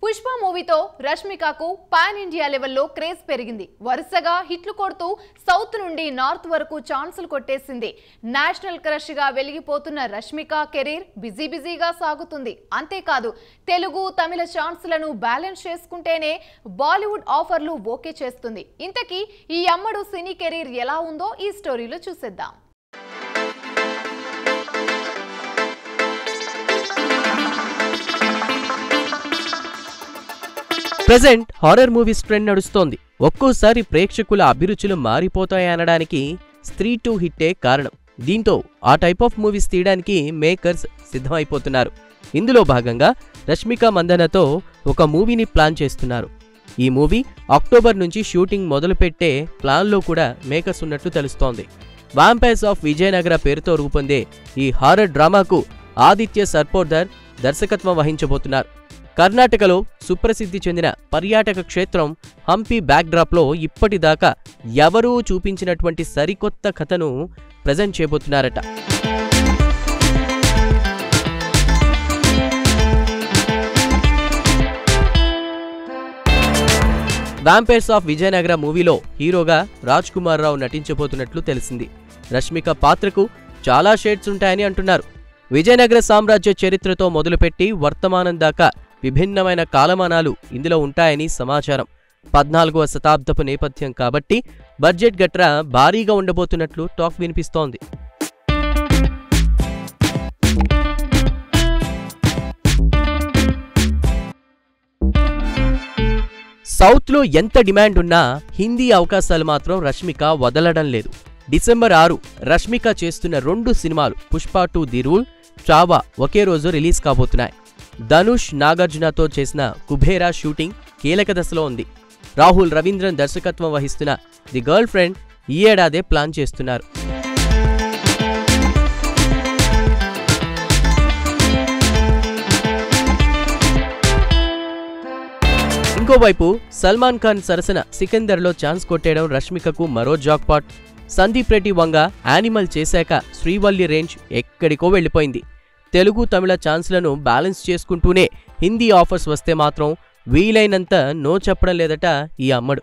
పుష్ప మూవీతో రష్మికకు pan India లెవెల్లో craze పెరిగింది. వరుసగా హిట్లు కొడుతూ సౌత్ నుండి నార్త్ వరకు ఛాన్సులు కొట్టేసింది. నేషనల్ క్రష్ గా వెలిగిపోతున్న రష్మిక కెరీర్ బిజీగా సాగుతుంది. అంతేకాదు తెలుగు తమిళ ఛాన్సులను బ్యాలెన్స్ చేసుకుంటేనే బాలీవుడ్ ఆఫర్లు ఓకే చేస్తుంది. ఇంతకీ ఈ అమ్మడు సినీ కెరీర్ ఎలా ఉందో ఈ స్టోరీలో చూసేద్దాం. ప్రెజెంట్ హారర్ మూవీస్ ట్రెండ్ నడుస్తోంది. ఒక్కోసారి ప్రేక్షకుల అభిరుచులు మారిపోతాయనడానికి స్త్రీ 2 హిట్టే కారణం. దీంతో ఆ టైప్ ఆఫ్ మూవీస్ తీయడానికి మేకర్స్ సిద్ధమైపోతున్నారు. ఇందులో భాగంగా రష్మిక మందనతో ఒక మూవీని ప్లాన్ చేస్తున్నారు. ఈ మూవీ అక్టోబర్ నుంచి షూటింగ్ మొదలుపెట్టే ప్లాన్లో కూడా మేకర్స్ ఉన్నట్లు తెలుస్తోంది. వాంపైర్స్ ఆఫ్ విజయనగర పేరుతో రూపొందే ఈ హారర్ డ్రామాకు ఆదిత్య సర్పోర్దర్ దర్శకత్వం వహించబోతున్నారు. కర్ణాటకలో సుప్రసిద్ధి చెందిన పర్యాటక క్షేత్రం హంపి బ్యాక్డ్రాప్లో ఇప్పటిదాకా ఎవరూ చూపించినటువంటి సరికొత్త కథను ప్రెజెంట్ చేయబోతున్నారట. వాంపైర్స్ ఆఫ్ విజయనగర మూవీలో హీరోగా రాజ్ కుమార్ రావు నటించబోతున్నట్లు తెలిసింది. రష్మిక పాత్రకు చాలా షేడ్స్ ఉంటాయని అంటున్నారు. విజయనగర సామ్రాజ్య చరిత్రతో మొదలుపెట్టి వర్తమానం దాకా విభిన్నమైన కాలమానాలు ఇందులో ఉంటాయని సమాచారం. 14వ శతాబ్దపు నేపథ్యం కాబట్టి బడ్జెట్ గట్రా భారీగా ఉండబోతున్నట్లు టాక్ వినిపిస్తోంది. సౌత్లో ఎంత డిమాండ్ ఉన్నా హిందీ అవకాశాలు మాత్రం రష్మిక వదలడం లేదు. డిసెంబర్ 6 రష్మిక చేస్తున్న 2 సినిమాలు పుష్ప 2 ది రూల్, చావా ఒకే రోజు రిలీజ్ కాబోతున్నాయి. ధనుష్ నాగార్జునతో చేసిన కుబేరా షూటింగ్ కీలక దశలో ఉంది. రాహుల్ రవీంద్రన్ దర్శకత్వం వహిస్తున్న ది గర్ల్ ఫ్రెండ్ ఈ ఏడాదే ప్లాన్ చేస్తున్నారు. ఇంకోవైపు సల్మాన్ ఖాన్ సరసన సికందర్లో ఛాన్స్ కొట్టేయడం రష్మికకు మరో జాక్పాట్. సందీప్ రెడ్డి వంగ యానిమల్ చేశాక శ్రీవల్లి రేంజ్ ఎక్కడికో వెళ్లిపోయింది. తెలుగు తమిళ ఛాన్స్లను బ్యాలెన్స్ చేసుకుంటూనే హిందీ ఆఫర్స్ వస్తే మాత్రం వీలైనంత నో చెప్పడం లేదట ఈ అమ్మడు.